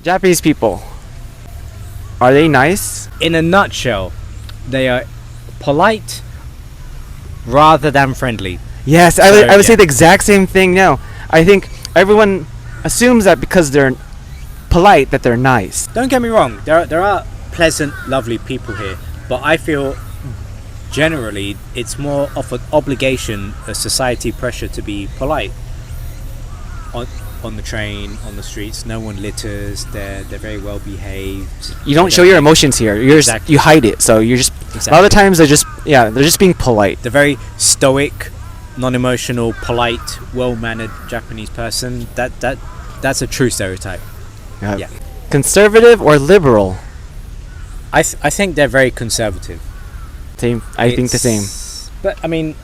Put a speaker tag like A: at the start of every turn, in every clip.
A: Japanese people, are they nice?
B: In a nutshell, they are polite rather than friendly.
A: Yes, I would say the exact same thing now. I think everyone assumes that because they're polite that they're nice.
B: Don't get me wrong, there are pleasant, lovely people here, but I feel generally it's more of an obligation, a society pressure to be polite. On the train, on the streets, no one litters. They're very well behaved.
A: You don't show your emotions here.
B: Exactly.
A: You hide it. So you're just
B: Exactly.
A: a lot of the times they're just being polite.
B: The very stoic, non-emotional, polite, well-mannered Japanese person. That's a true stereotype. Yeah.
A: Conservative or liberal?
B: I think they're very conservative.
A: Same. I think the same.
B: But I mean,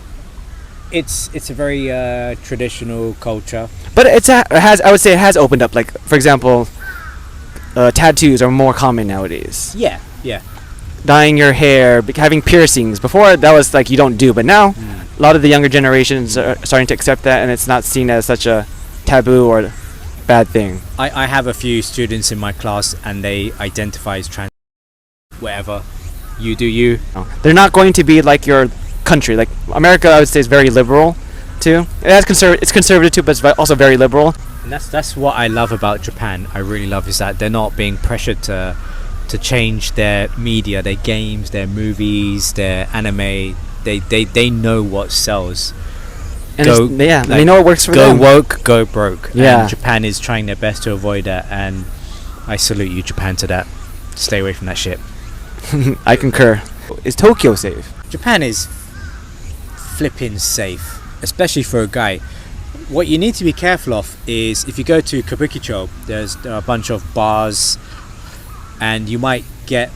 B: it's a very traditional culture.
A: But I would say it has opened up. Like, for example, tattoos are more common nowadays.
B: Yeah.
A: Dyeing your hair, having piercings. Before that was like you don't do, but now a lot of the younger generations are starting to accept that, and it's not seen as such a taboo or bad thing.
B: I have a few students in my class, and they identify as trans. Whatever, you do you.
A: They're not going to be like your country. Like America, I would say is very liberal too. It's conservative too, but it's also very liberal.
B: And that's what I love about Japan. I really love is that they're not being pressured to change their media, their games, their movies, their anime. They know what sells.
A: And they know it works for them.
B: Go woke, go broke.
A: Yeah.
B: And Japan is trying their best to avoid that, and I salute you, Japan, to that. Stay away from that shit.
A: I concur. Is Tokyo safe?
B: Japan is flipping safe, especially for a guy. What you need to be careful of is if you go to Kabukicho, there are a bunch of bars, and you might get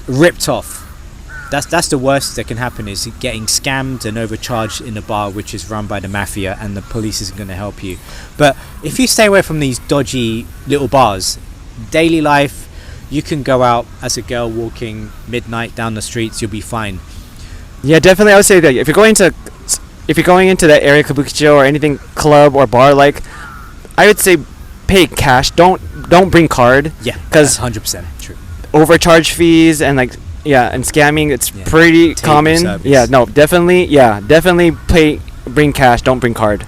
B: ripped off. That's the worst that can happen, is getting scammed and overcharged in a bar which is run by the mafia, and the police isn't going to help you. But if you stay away from these dodgy little bars, daily life, you can go out as a girl walking midnight down the streets, you'll be fine.
A: Yeah, definitely. I would say that if you're going into that area, Kabukicho or anything club or bar, like, I would say pay cash. Don't bring card.
B: Yeah,
A: because
B: 100% true.
A: Overcharge fees and and scamming, it's pretty common. Yeah, no, definitely bring cash. Don't bring card.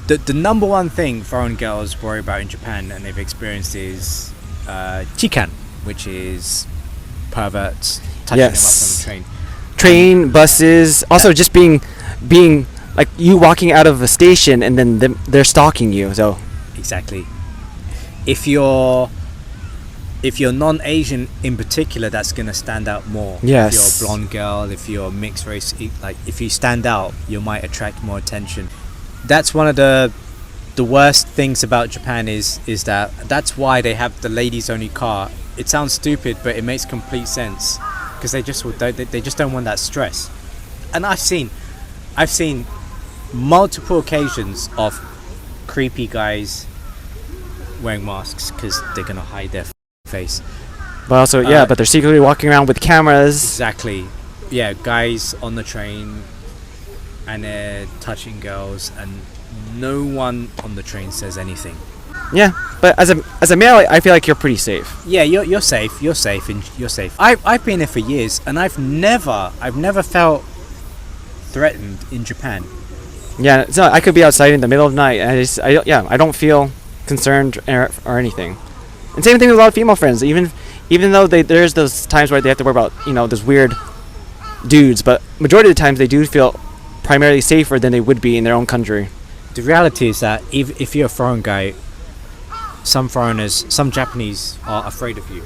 B: The number one thing foreign girls worry about in Japan, and they've experienced, is chikan, which is perverts touching them up on the train.
A: Train, buses, also just being like you walking out of a station and then they're stalking you. So
B: exactly. If you're non-Asian in particular, that's going to stand out more.
A: Yes.
B: If you're a blonde girl, if you're mixed race, like if you stand out, you might attract more attention. That's one of the worst things about Japan is that's why they have the ladies only car. It sounds stupid, but it makes complete sense, because they just don't want that stress. And I've seen multiple occasions of creepy guys wearing masks because they're gonna hide their face.
A: But also, but they're secretly walking around with cameras.
B: Exactly. Yeah, guys on the train, and they're touching girls, and no one on the train says anything.
A: Yeah, but as a male, I feel like you're pretty safe.
B: Yeah, you're safe. You're safe, and you're safe. I've been here for years, and I've never felt threatened in Japan.
A: Yeah, so I could be outside in the middle of the night, and I don't feel concerned or anything. And same thing with a lot of female friends. Even though there's those times where they have to worry about those weird dudes, but majority of the times they do feel primarily safer than they would be in their own country.
B: The reality is that if you're a foreign guy, some Japanese are afraid of you.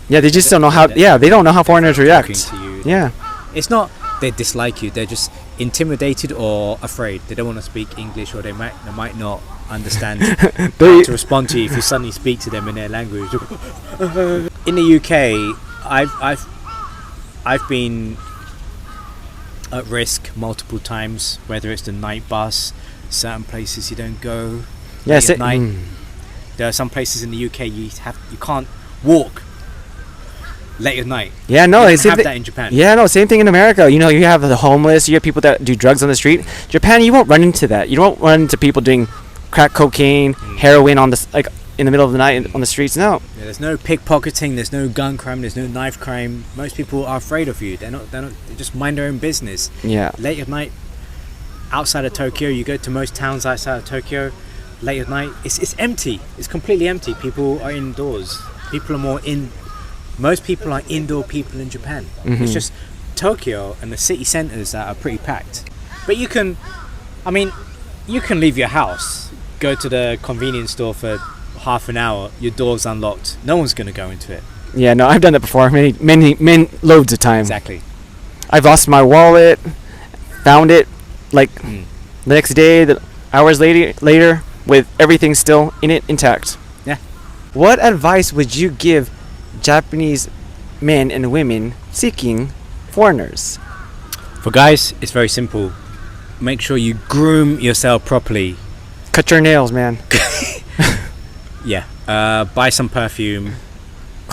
A: Yeah, they just don't know how. Yeah, they don't know how foreigners react.
B: To you.
A: Yeah,
B: it's not they dislike you; they're just intimidated or afraid. They don't want to speak English, or they might not understand how to respond to you if you suddenly speak to them in their language. In the UK, I've been at risk multiple times, whether it's the night bus, certain places you don't go.
A: Yes,
B: at night. There are some places in the UK you can't walk late at night.
A: Yeah, no,
B: you don't have that in Japan.
A: Yeah, no, same thing in America. You have the homeless, you have people that do drugs on the street. Japan, you won't run into that. You don't run into people doing crack cocaine, heroin on the in the middle of the night on the streets. No.
B: Yeah, there's no pickpocketing, there's no gun crime, there's no knife crime. Most people are afraid of you. They're not. They just mind their own business.
A: Yeah.
B: Late at night, outside of Tokyo, you go to most towns outside of Tokyo. Late at night, it's empty. It's completely empty. People are indoors. People are most people are indoor people in Japan.
A: Mm-hmm.
B: It's just Tokyo and the city centers that are pretty packed. But you can leave your house, go to the convenience store for half an hour, your door's unlocked. No one's going to go into it.
A: Yeah, no, I've done that before. Many loads of times.
B: Exactly.
A: I've lost my wallet, found it like the next day, hours later, with everything still in it intact.
B: Yeah.
A: What advice would you give Japanese men and women seeking foreigners?
B: For guys, it's very simple. Make sure you groom yourself properly.
A: Cut your nails, man.
B: Yeah. Buy some perfume.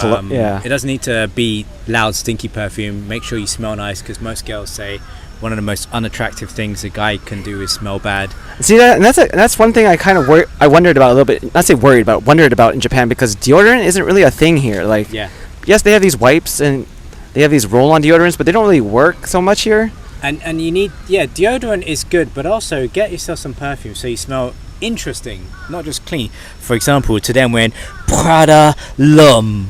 A: Yeah.
B: It doesn't need to be loud, stinky perfume. Make sure you smell nice, because most girls say one of the most unattractive things a guy can do is smell bad.
A: See that, and that's one thing I kind of wondered about a little bit. Not say worried about, wondered about in Japan, because deodorant isn't really a thing here. Like,
B: Yeah.
A: yes, they have these wipes and they have these roll-on deodorants, but they don't really work so much here.
B: And you need, deodorant is good, but also get yourself some perfume so you smell interesting, not just clean. For example, today I'm wearing Prada L'Homme.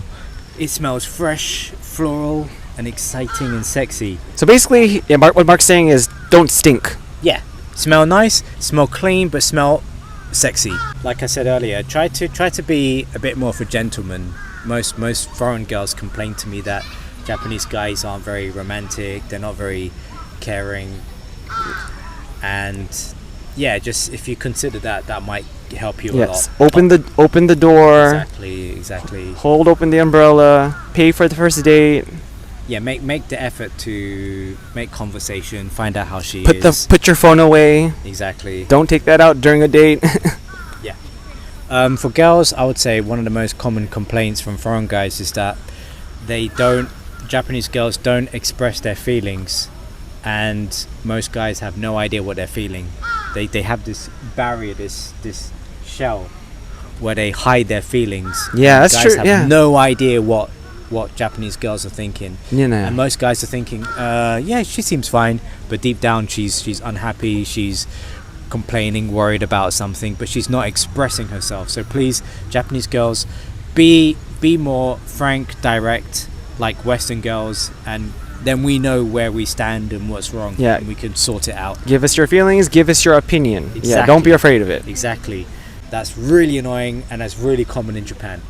B: It smells fresh, floral, and exciting and sexy.
A: So basically, yeah, what Mark's saying is, don't stink.
B: Yeah, smell nice, smell clean, but smell sexy. Like I said earlier, try to be a bit more of a gentleman. Most foreign girls complain to me that Japanese guys aren't very romantic, they're not very caring, and yeah, just if you consider that might help you a lot.
A: Yes, open the door.
B: Exactly.
A: Hold open the umbrella. Pay for the first date.
B: Yeah, make the effort to make conversation, find out how she is.
A: Put your phone away.
B: Exactly.
A: Don't take that out during a date.
B: For girls, I would say one of the most common complaints from foreign guys is that Japanese girls don't express their feelings, and most guys have no idea what they're feeling. They have this barrier, this shell, where they hide their feelings.
A: Yeah, that's
B: guys
A: true.
B: Have no idea what Japanese girls are thinking.
A: Yeah.
B: And most guys are thinking, yeah, she seems fine, but deep down she's unhappy, she's complaining, worried about something, but she's not expressing herself. So please, Japanese girls, be more frank, direct, like Western girls, and then we know where we stand and what's wrong.
A: Yeah.
B: And we can sort it out.
A: Give us your feelings. Give us your opinion.
B: Exactly.
A: Yeah, don't be afraid of it.
B: Exactly. That's really annoying, and that's really common in Japan.